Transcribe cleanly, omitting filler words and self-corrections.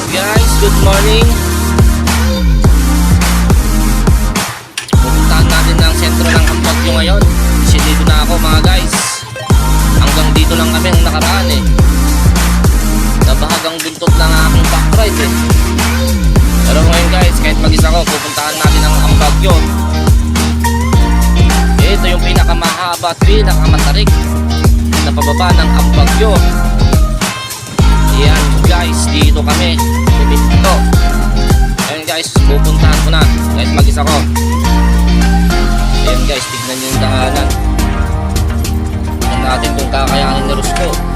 Ayan guys, good morning. Pupuntahan natin ng sentro ng Ambagyo ngayon. Kasi dito na ako mga guys. Hanggang dito lang kami ang nakaraan eh. Nabahagang buntot lang ang aking back ride eh. Pero ngayon guys, kahit mag-isa ko, pupuntahan natin ang Ambagyo. Ito yung pinakamahaba at pinakamatarik na pababa ng Ambagyo. Ayan guys, dito kami puminto. Ayan guys, pupuntahan ko na kahit mag-isa ko. Ayan guys, tignan nyo yung daanan. Tignan natin kung kakayanin ni Rusco.